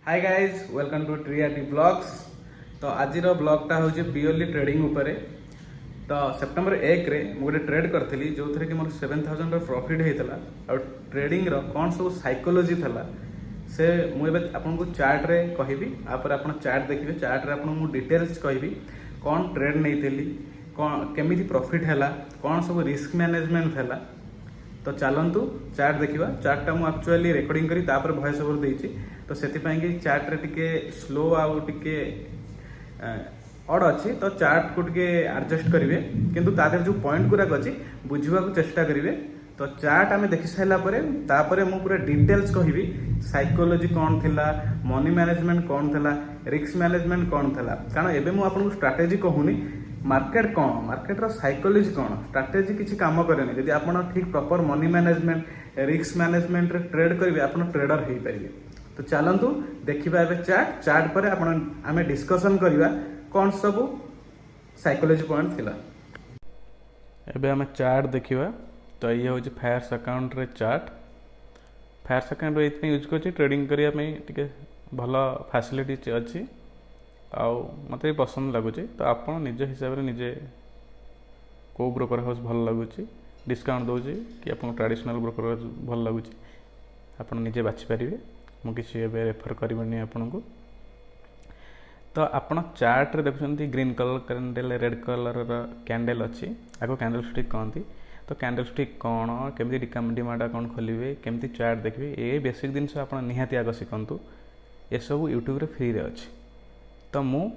Hi guys welcome to ट्रियाटी blogs. तो आज ब्लॉगटा हूँ प्योरली ट्रेडिंग उपरे। तो सेप्टेम्बर 1 रे गोटे ट्रेड करी जो थे कि मोर 7000 प्रॉफिट होता और ट्रेडिंग कौन सब साइकोलोजी था से मुझे आपको चार्ट रे कहबी आपर आप चार्ट देखिए। चार्ट रे आपको डिटेल्स कहबी कौन ट्रेड नहीं कौन केमी प्रॉफिट है कौन सब रिस्क मैनेजमेंट है। तो चलतु चार्ट देखा। चार्टा मुझे एक्चुअली रेकर्डिंग करी तापर वॉइस ओवर देती तो से चार्ट रे टिके स्लो आउ टिके अड अच्छी तो चार्ट को टिके एडजस्ट करेंगे किंतु तादेर जो पॉइंट गुराक अच्छी बुझा चेष्टा करेंगे। तो चार्ट आम देखी सारापर मुझे पूरा डिटेल्स कहबी साइकोलोजी कौन थिला, मनी मैनेजमेंट कौन थिला, रिस्क मैनेजमेंट कौन थिला। कारण एबे मु आपको स्ट्राटेजी कहूनी मार्केट कौन, मार्केट साइकोलोजी कौन, स्ट्राटेजी किसी काम करेनि। जदि आप ठीक proper money management risk management trade करेंगे आप ट्रेडर हो पारे। तो चलतु देखा ए चार्ट पर आम डिस्कसन करवा कौन सब साइकोलोजी पॉइंट थिला। एबे आम चार्ट देखा। तो ये हूँ फायर्स अकाउंट रे चार्ट। फायर्स अकाउंट ये यूज कर ट्रेडिंग करने भल फैसिलिटी अच्छी आउ मत भी पसंद लगुच। तो आप निज हिसाब से निजे कौ ब्रोकर हाउस भल लगुच डिस्काउंट दौर कि आप ट्रेडिशनल ब्रोकर हाउस भल लगुच आप निजे बाछिपारे। मुझे रेफर करनी आपन को। तो आप चार्ट रे देखुं green colour candle red colour candle अच्छी आपको कैंडल स्टिक कहती। तो कैंडल स्टिक कौन केमी डिमांड कौन खोलिए केमती चार्ट देखिए ये बेसिक जिनस आप निहाती आग शिखु। ये सब यूट्यूब रे फ्री रे अच्छी। तो मु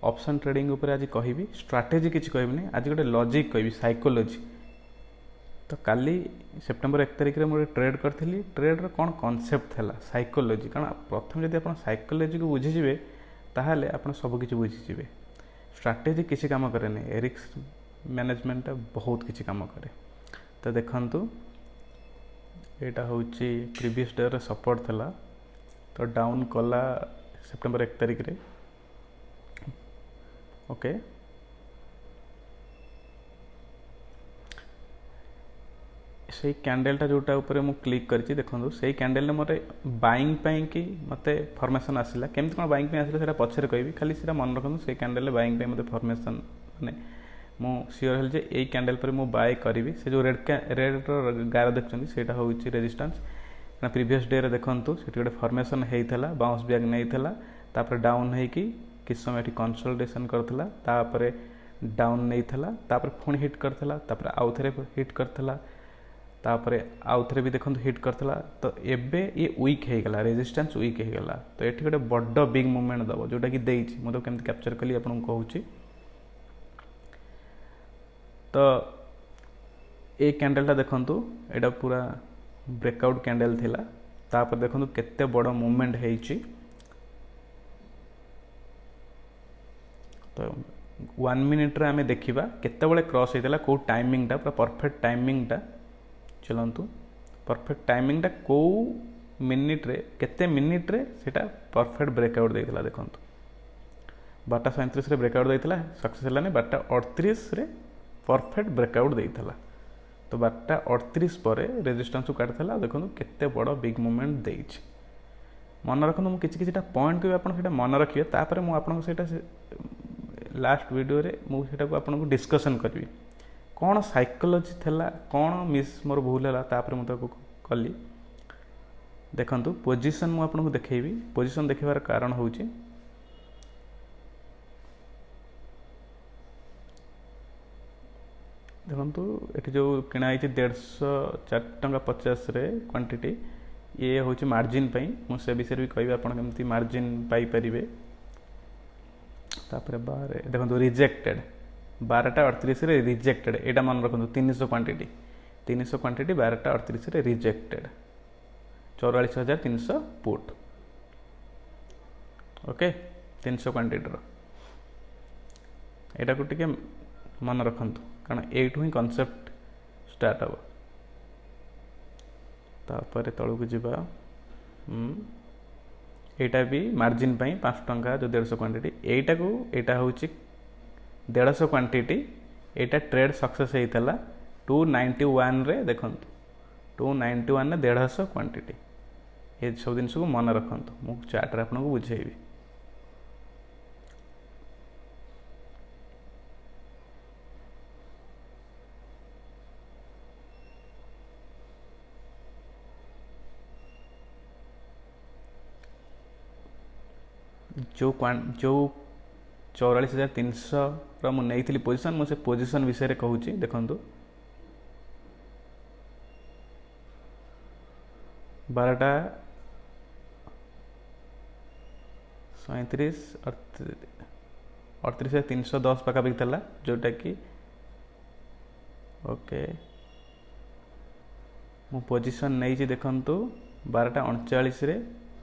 ऑप्शन ट्रेडिंग उपर आज कहबी स्ट्राटेजी किसी कहबी आज गोटे लॉजिक कहबी साइकोलोजी। तो काली सेप्टेम्बर 1 तारिख में मुझे ट्रेड करी। ट्रेड कौन कॉन्सेप्ट था साइकोलोजी। कारण प्रथम जब आप साइकोलोजी को बुझीजे ताहले आप सबकि बुझीजे। स्ट्राटेजी किसी काम करे रिस्क मैनेजमेंट बहुत किसी काम करे। तो देखंतु यहाँ हूँ प्रीवियस डे सपोर्ट था। तो डाउन कला सेप्टेम्बर 1 तारिख रे ओके। से कैंडलटा जोटा ऊपर मु क्लिक करछि देखो से कैंडल ने मोरे बाइंग पाई कि मते फॉर्मेशन आसिला केमती कोन बाइंग पे आसिला सेटा पछरे कहबी। खाली सेटा मन रखनु से कैंडल ले बाइंग पे मते फॉर्मेशन माने मु श्योर हल जे एई कैंडल पर मु बाय करबी। से जो रेड गार देखछन्ती सेटा होउछि रेजिस्टेंस। ना प्रीवियस डे रे देखंतु सेटी गोटे फॉर्मेशन हेइथला बाउंस बैक नैथला तापर डाउन है कि किस समय एटी कंसोलिडेशन करथला तापर डाउन नैथला तापर पुणी हिट करथला तापर आउ थरे हिट करथला तापर आउ थरे भी देखंतु हिट करथला। तो एबे ये वीक हे गला रेजिस्टेंस वीक हे गला। तो एठी गोटे बड्ड बिग मूवमेंट दबो जोटा कि देइछि मु तो केमति कैप्चर कली आपन को कहूछि। तो ए कैंडलटा देखंतु एटा पूरा ब्रेकआउट कैंडल थिला तापर देखंतु केते बड़ मूवमेंट हेइछि। तो 1 मिनिट रे आमे देखिबा केते बळे क्रॉस हेतला को टाइमिंगटा पूरा परफेक्ट टाइमिंगटा। चलतु परफेक्ट टाइमिंगटा को मिनिट रे केते मिनिट रे सेटा परफेक्ट ब्रेकआउट देइतला। देखंतु 12:37 रे ब्रेकआउट देइतला सक्सेस हलाने 12:38 रे परफेक्ट ब्रेकआउट देइतला। तो 12:38 पर रेजिस्टेंस को काटला देखंतु केते बड़ बिग मूवमेंट देइछि। मन रखनु मु किछि किछिटा पॉइंट को आपन सेटा मन रखिए तापर मु आपन को सेटा लास्ट वीडियो रे मु सेटा को आपन को डिस्कशन करबी कौन साइकोलोजी थला कौन मिस मोर भूल है तापर मु ताको कली। देखंतु पोजीशन मु आपन को देखेबी। पोजीशन देखिबार कारण होउछि देखंतु एठी जो किना आइछि 150 रे क्वांटिटी ये होउछि मार्जिन पई मु से विषय भी कहबी आपन केमती मार्जिन पाई परिबे। तापर बारे देखंतु रिजेक्टेड 12:38 रे रिजेक्टेड एटा मन रखंतु 300 क्वांटिटी 12:38 रे रिजेक्टेड 44300 पुट ओके 300 क्वांटिटी रो एटा को टिके मन रखंतु कारण एठु ही कांसेप्ट स्टार्ट हो। तापर तळु को जिबा एटा भी मार्जिन पई 5 टंका जो 150 क्वांटिटी एटा को एटा होउची 150 क्वांटिटी एटा ट्रेड सक्सेस हेइतला 291 रे देखंतु 291 ने 150 क्वांटिटी ये सब जिन को मन रखु मु चार्ट रे आपको बुझेबी। जो 44,300 मुझे पोजिशन मुझे पोजिशन विषय कहूँ देखु 38,310 पाखापाखि था जोटा कि ओके मु पोजिशन नहीं देखु 12:39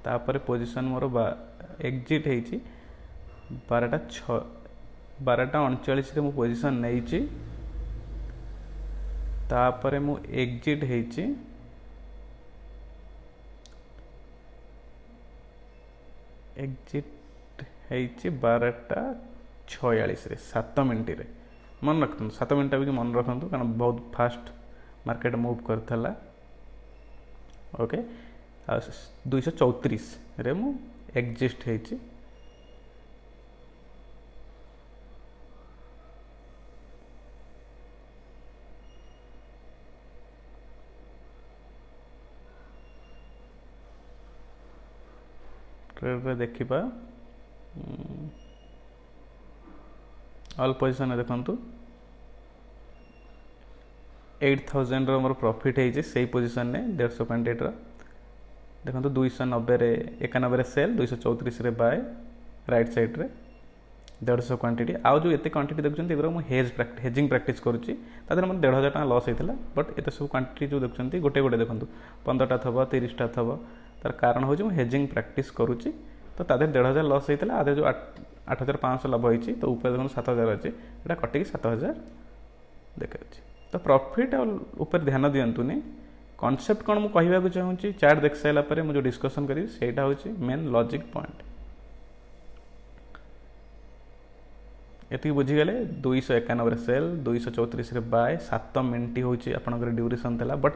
तापर पोजिशन मोर एग्जिट होती 12:39 मु पोजिशन नहीं तापर मु एग्जिट होती एग्जिट होती 12:46 7 मिनट रे मन रखु 7 मिनट भी मन रखु कारण बहुत फास्ट मार्केट मूव करथला। ओके 234 रे मु एग्जिस्ट होती ट्रेड रे देखिबा ऑल पोजिशन देखु 8,000 मोर प्रॉफिट है से पोजिशन ने 150 क्वांटिटी देखो 290 91 सेल 234 रे बाय राइट साइड रे 150 क्वांटिटी आउ जो एते क्वांटिटी देखुछन एगरो मु हेजिंग प्रैक्टिस करूची तादर मन 1,500 टका लॉस होइतला बट एते सब क्वांटिटी जो देखुछन गोटे गोटे देखंतु 15टा थबो 30टा थबो तार कारण हो मु हेजिंग प्रैक्टिस करूची तो तादर 1,500 लॉस होइतला आदे जो 8,500 लाभ होइची तो ऊपर देखो 7,000 अछि एटा कटिक 7,000 देखाउची तो प्रॉफिट ऊपर ध्यान दियंतुनी कॉन्सेप्ट कौन मुझे कहवाक चाहूँगी चार्ट देख सारा पर मुझे डिस्कसन करी सेटा हूँ मेन लॉजिक पॉइंट ये बुझीगले 291 सेल 234 बाय 7 मिनट हूँ आपंकर ड्यूरेसन था बट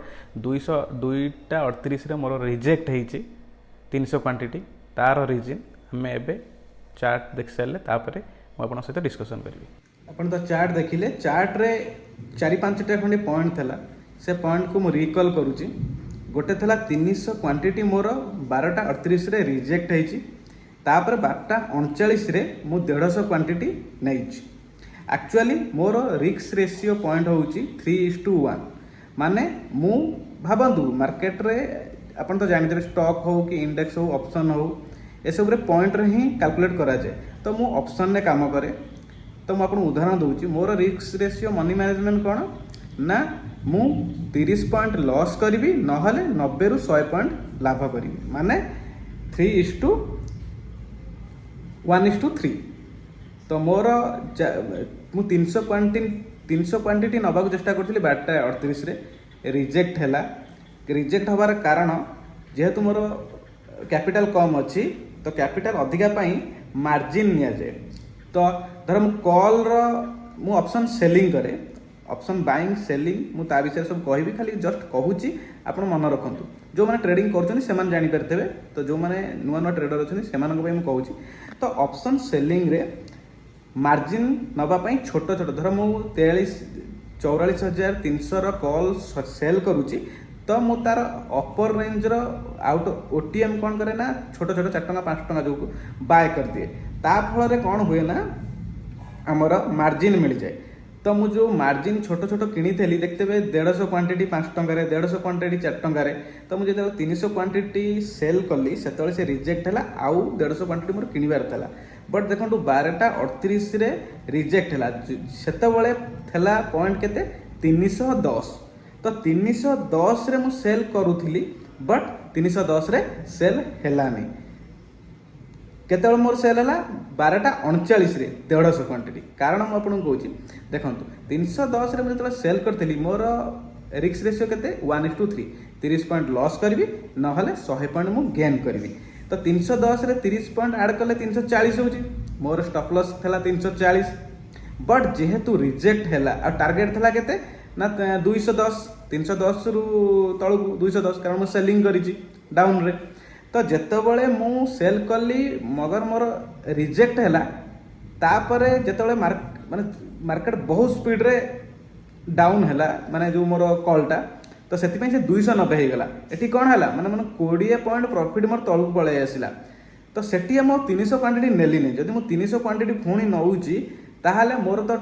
238 मोर रिजेक्ट होती 300 क्वांटिटी तार रिजन आम ए चार्ट देख सारे तापर मुझे सहित डिस्कसन करी आप तो चार्ट देखिले चार्ट रे 4-5टा खंडे पॉइंट था से पॉइंट को मुझे रिकल करुच्ची गोटे थला 300 क्वांटिटी मोर 12:38 रे रिजेक्ट होती तापर 12:39 रे मु 150 क्वांटिटी नहीं actually more risk ratio point होची 3:1 माने मु भाबंतु मार्केट रे अपन तो जानते स्टॉक हो कि इंडेक्स हो ऑप्शन हो ए सब रे पॉइंट रे ही कैलकुलेट करा जाए तो मु ऑप्शन रे काम करे तो मु आपन उदाहरण दूची मोर रिस्क रेशियो मनी मैनेजमेंट कोन ना मु 30 पॉइंट लॉस करी नहले 90 रु 100 पॉइंट लाभ करी माने 3:1:3 तो मोर मु 300 क्वांटिटी नबाक चेष्टा करथिली 12:38 रे रिजेक्ट हैला रिजेक्ट हबार कारण जेहेतु मोर कैपिटल कम अच्छी तो कैपिटल अधिका पाई मार्जिन निया जाए तो धर मु कॉल रो मु ऑप्शन सेलिंग करे ऑप्शन बाइंग सेलिंग मु ता विषय सब कहबी खाली जस्ट कहूची आपण मन रखंतु जो माने ट्रेडिंग करछन से मान जानि परतेबे तो जो माने नुवा नुवा ट्रेडर अछन से मानक पय मु कहूची तो ऑप्शन सेलिंग रे मार्जिन नबा पय छोटो छोटो धर मु 44,300 रो कॉल सेल करूची तो मु तार अपर रेंज रो आउट ओटीएम कौन करे ना छोटो छोटो 4 टका 5 टका जो बाय कर दिए ता फल रे कौन हुए ना हमर मार्जिन मिल जाए तो मु जो मार्जिन छोटो छोटो किनी थेली देखते बे 150 क्वांटिटी 5 टका रे 150 क्वांटिटी 4 टका रे तो मु जेते 300 क्वांटिटी सेल कली सेतले से रिजेक्ट हला आउ 150 क्वांटिटी मोर किनिबार थला बट देखंतु 12:38 रे रिजेक्ट हला सेतबेले थला पॉइंट केते 310 तो 310 रे मु सेल करूथिली बट 310 रे सेल हेलानी केतल मोर सेल है 12:39 रे 150 क्वांटिटी कारण मु आपन कहूची देखंतु 310 रे मु जतले सेल करथिली मोर रिस्क रेशियो केते 1:3 30 पॉइंट लॉस करबी नहले 100 पॉइंट मु गेन करबी तो 310 रे 30 पॉइंट ऐड करले 340 होची मोर स्टॉप लॉस थला 340 बट जेहेतु रिजेक्ट हैला आ टारगेट थला केते ना 210 310 रु तळु 210 कारण मु सेलिंग करिची डाउन रे तो जेतेबेले मु सेल कली मगर मोर रिजेक्ट हैला तापरे जेतेबेले माने मार्केट बहुत स्पीड रे डाउन हैला माने जो मोर कॉलटा तो से 290 हो गला एटी कौन है माने मन 20 पॉइंट प्रॉफिट मोर तलू पलि आसला तो सेठी मो 300 क्वांटिटी नेली नहीं जदि मु 300 क्वांटिटी पुणी नौची ताहले मोर तो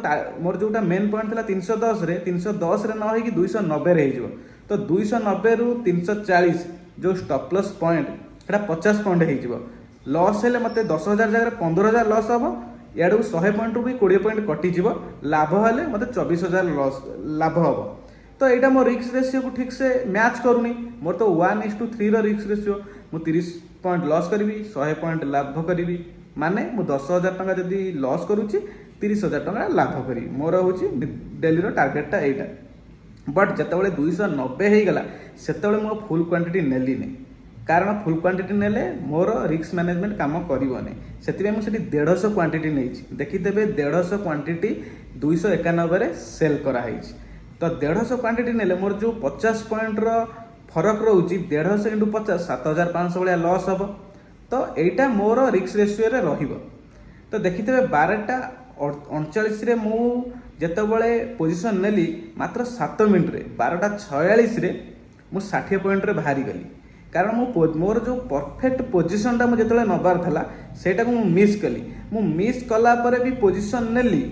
मोर जोटा मेन पॉइंट था 310 रे न होई 290 रे हो तो 290 रु 340 जो स्टॉप लॉस पॉइंट सेटा 50 पॉइंट हो लॉस हेले मते 10,000 जगह 15,000 लॉस हम याडू 100 पॉइंट रु भी 20 पॉइंट कटिज लाभ हेले मते 24,000 लॉस लाभ हम तो यहाँ मो रिस्क रेशियो को ठीक से मैच करूनी मोर तो 1:3 रिस्क रेशियो मु 30 पॉइंट लॉस करी 100 पॉइंट लाभ करी माने मु 10,000 टका जदि लॉस करुच्ची 30,000 टका लाभ करी मोर हूँ डेली टार्गेटा यहीटा बट जितेबाला 290 हो गला से मो फुल क्वांटिटी नेली नहीं कारण फुल क्वांटिटी नेले मोर रिस्क मैनेजमेंट काम करने से 150 क्वांटिटी नहीं देखीदेवे 150 क्वांटिटी 291 सेल कराई तो 150 क्वांटिटी नेले मोर जो 50 पॉइंट फरक रोचे 150 × 50 7,500 भाया लॉस हम तो यहाँ मोर रिस्क रेशियो रे रहिबो तो देखिथे 12:39 मु जेतेबेले पोजीशन नेली मात्र 7 मिनट रे 12:46 रे मु 60 पॉइंट रे बाहरी गली कारण मोर जो परफेक्ट पोजीशनटा मुझे जो नबार था सेटा को मिस कली मु मिस कला परे भी पोजीशन नेली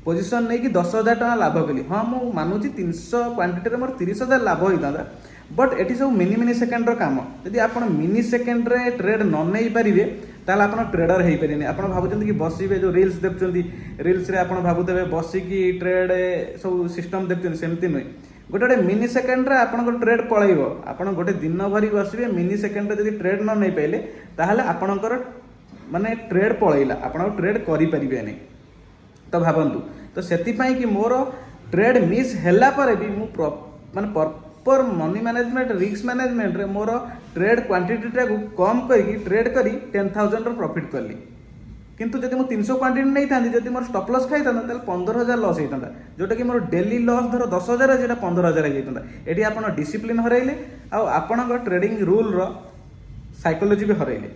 पोजीशन नहीं कि 10,000 टका लाभ कली हाँ मुझे मानुची 300 क्वांटिटी मोर 30,000 लाभ होता बट एटी सब मिनि सेकेंड काम जदि आप मिनि सेकेंड रे ट्रेड न नहीं पारे ताल आप ट्रेडर हो पारे आप भावुं कि बसवे जो रिल्स देखुं रिल्स आप भावुवे बसिकी ट्रेड सब सिस्टम देखते सेमती नुहे गोटे मिनि सेकेंड रे आपन ट्रेड पलैब आप गोटे दिन भरी बसवे मिनि सेकेंड रे ट्रेड न नहीं पाइले ताहले आपणकर माने ट्रेड पलैला आप ट्रेड करें नहीं तो भावतु तो से कि मोर ट्रेड मिस हैला परे भी मु माने proper money management risk management रे मोर ट्रेड क्वांटिटी टाक कम करके ट्रेड करी 10,000 प्रॉफिट कली किंतु जब मुझे 300 क्वांटिटी नहीं था जब मोर स्टॉप लॉस खाई था 15,000 लॉस होता जोटा कि मोर डेली लॉस धर 10,000 है 15,000 होता ये आप डिसिप्लिन हरइले आपण ट्रेडिंग रूल रो साइकोलॉजी भी हरइले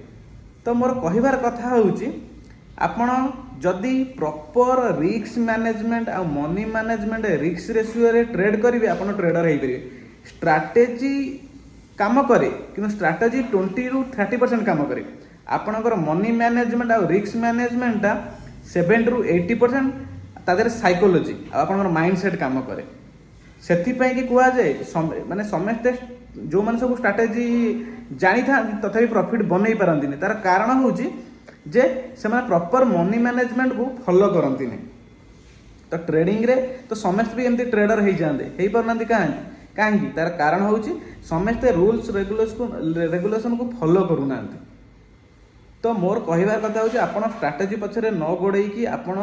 तो मोर कहबार कथा होउची आपण जदि प्रॉपर रिस्क मैनेजमेंट आ मनी मैनेजमेंट रिस्क रेशियो रे ट्रेड करेंगे आप ट्रेडर हो पारे स्ट्राटेजी काम करे कि स्ट्राटेजी 20 ରୁ 30% काम करे आपणकर मनी मैनेजमेंट आ रिस्क मैनेजमेंट 7 ରୁ 80% तादर साइकोलॉजी आपणकर माइंडसेट काम करे से कि कह जाए माने समस्ते जो मैंने सब स्ट्राटेजी जानी था तथापि प्रॉफिट बनई पारती तार कारण हूँ जे से प्रॉपर मनी मैनेजमेंट को फॉलो करती तो ट्रेडिंग रे तो समस्त भी एमती ट्रेडर हो जाते हो पारना कहीं तार कारण हूँ समस्ते रूल्स रेगुलेशन को फॉलो करूना तो मोर कहबार कथा हूँ आपड़ स्ट्राटेजी पछरे न गोड़े कि आपड़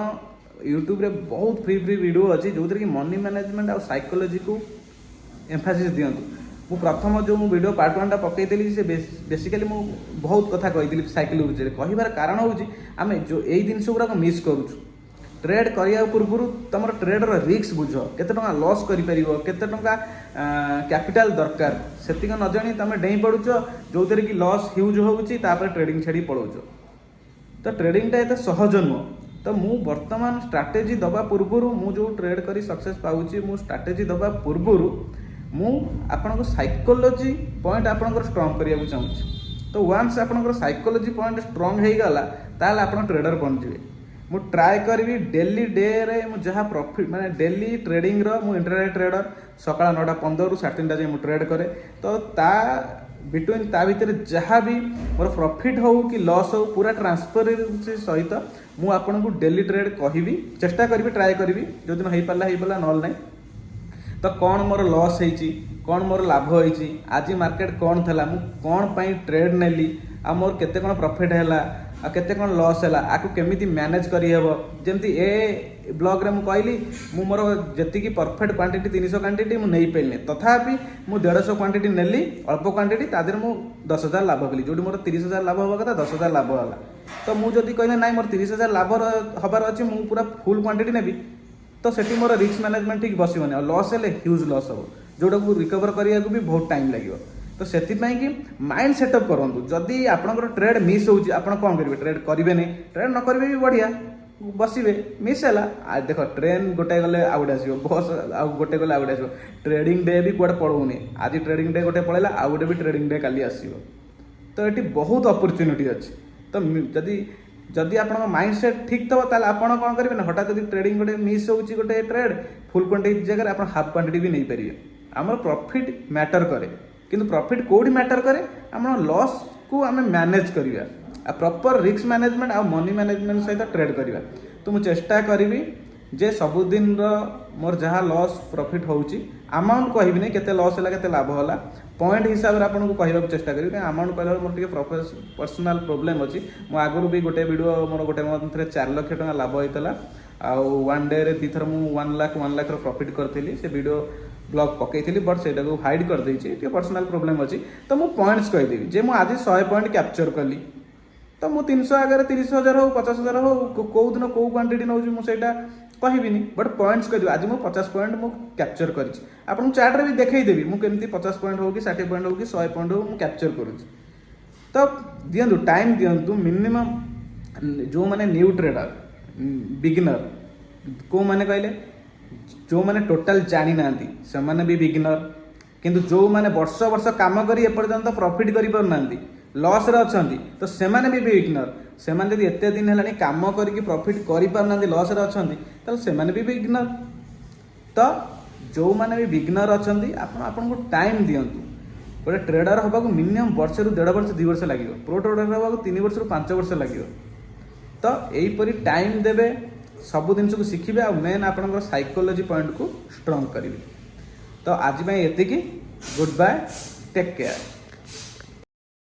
यूट्यूब रे बहुत फ्री वीडियो अच्छी जो कि मनी मैनेजमेंट और साइकोलॉजी को एम्फासिस दिंतु मु प्रथम जो वीडियो पार्ट 1 पकईली से बेसिकली मु बहुत कथा कही साइकिल विषय कहबार कारण हूँ आम जो यही जिनस गुड़ाक मिस करुचु ट्रेड करने पूर्व तुम ट्रेडर रिस्क बुझ केते टंका लॉस करें केते टंका कैपिटल दरकार से न जानी तुम डेई पड़ुच जो कि लॉस ह्यूज होउची तापर ट्रेडिंग छाड़ी पड़ौच तो ट्रेडिंगटा एत सहज नुह तो मु वर्तमान स्ट्राटेजी दबा पूर्व मु जो ट्रेड करी सक्सेस पाउची मु स्ट्राटेजी दबा पूर्व मु आपनको साइकोलॉजी पॉइंट आपनको स्ट्रांग करने चाहूँगी तो वन्स आपनको साइकोलॉजी पॉइंट स्ट्रांग हो गला ताल आप ट्रेडर बन जाए मु ट्राए करी डेली डे रे मु जहाँ प्रॉफिट माने डेली ट्रेडिंग रो मु इंटरनेट ट्रेडर सकाळ 9:15 ରୁ 3:30 जाए मु ट्रेड करे तो ता बिटवीन ता भीतर जहाँ भी मोर प्रॉफिट हो कि लॉस हो पूरा ट्रांसपेरेंसी सहित मु आपनको डेली ट्रेड कहबी चेष्टा करी ट्राए करी जो दिन हो पाला नल नहीं तो कौन मोर लॉस होइची कौन मोर लाभ होइची आज मार्केट कौन थला मु कौन पई ट्रेड नेली आ मोर केते कोन प्रॉफिट हैला आ केते कोन लॉस हैला आकु केमिति मैनेज करी हेबो जेमति ए ब्लॉग रे मु कहली मु मोर जति की परफेक्ट क्वांटिटी 300 क्वांटिटी मु नहीं पेलने तथापि मु 150 क्वांटिटी नेली अल्प क्वांटिटी तादर मु 10,000 लाभ कली जोटी मोर 30,000 लाभ होबा कथा 10,000 लाभ होला तो मु जदि कहले नाही मोर 30,000 लाभ हबार अछि मु पूरा फुल क्वांटिटी नेबी तो सेठी मोर रिस्क मैनेजमेंट ठीक बसिबनी और लॉस हेले ह्यूज लॉस हो जोटा को रिकवर करिया को भी बहुत टाइम लगे तो से कि माइंड सेटअप करूँ जदि आपंकर ट्रेड मिस होची आपण कौन करेंगे ट्रेड करेंगे ट्रेड न करेंगे भी बढ़िया बसवे मिस है देख ट्रेन गोटे गले आउ गोटे आसो बस आउ गोटे गले आउ गोटे आसो ट्रेडिंग डे भी कौटे पड़ोनी आज ट्रेडिंग डे गोटे पड़ेगा आउ गोटे भी ट्रेडिंग डे काली आसो तो ये बहुत अपरच्युनिटी अच्छी तो जदि जदि आप माइंड सेट ठीक थो ताल आप कौन करेंगे हठात जब ट्रेडिंग गोटे मिस होची गोटे ट्रेड फुल क्वांटिटी जगह आप हाफ क्वांटिटी भी नहीं पारे आम प्रॉफिट मैटर करे किंतु प्रॉफिट कोडी मैटर करे आम लॉस को आम मैनेज करवा प्रॉपर रिस्क मैनेजमेंट आ मनी मैनेजमेंट सहित ट्रेड करवा तो मुझे चेष्टा करी जे सबुदिन मोर जहाँ लॉस प्रॉफिट होची अमाउंट कहबी नहीं केते लॉस है केते लाभ होला पॉइंट हिसाब से आपको कहवाक चेष्टा करी अमाउंट कहला मोर टिके पर्सनल प्रॉब्लम अच्छी मु आगु भी गोटे वीडियो मोर गोटे मंथ 4 लाख टका लाभ होता आउ वन डे रे दीथर मु 1 लाख प्रॉफिट करथिली से वीडियो ब्लॉग पकई बट से हाइड कर देछि पर्सनल प्रॉब्लम अच्छी तो मु पॉइंट्स कहदेवी जे मु आज 100 पॉइंट कैप्चर कली तो मु 300 आगे 30,000 हो 50,000 हो कौ दिन कौ क्वांटिटी नौ मुझे कहबिनी बट पॉइंट्स कह आज मुझे 50 पॉइंट मुझे कैप्चर कर चार्ट भी देखईदेवी मुझे 50 पॉइंट हो कि 60 पॉइंट हो कि 100 पॉइंट हो मुझे कैप्चर करुँच तो दिंतु टाइम दिंतु मिनिमम जो मैंने न्यू ट्रेडर बिगिनर को मैंने कहले जो मैंने टोटाल जानी ना से मैंने भी बिगिनर किंतु जो मैंने वर्ष वर्ष काम करी एपर्यंत प्रॉफिट करि पार नांती लॉस रे अछंती तो से मैंने भी बिगिनर से मैंने यदि एते दिन हेलानी काम करके प्रॉफिट करि पार नांती लॉस रे अछंती तो से मैंने भी बिगिनर तो जो मैंने भी बिगिनर अछंती आपन को टाइम दियंतु गोटे ट्रेडर हबा को मिनिमम वर्ष रु 1.5 वर्ष 2 वर्ष लागियो प्रो ट्रेडर हबा को 3 वर्ष रु 5 वर्ष लागियो तो एही परी टाइम देबे सब जिन को शिखिबे आ मेन आपनकर साइकोलॉजी पॉइंट को स्ट्रांग करिवे तो आज एतिकी गुड बाय टेक केयर।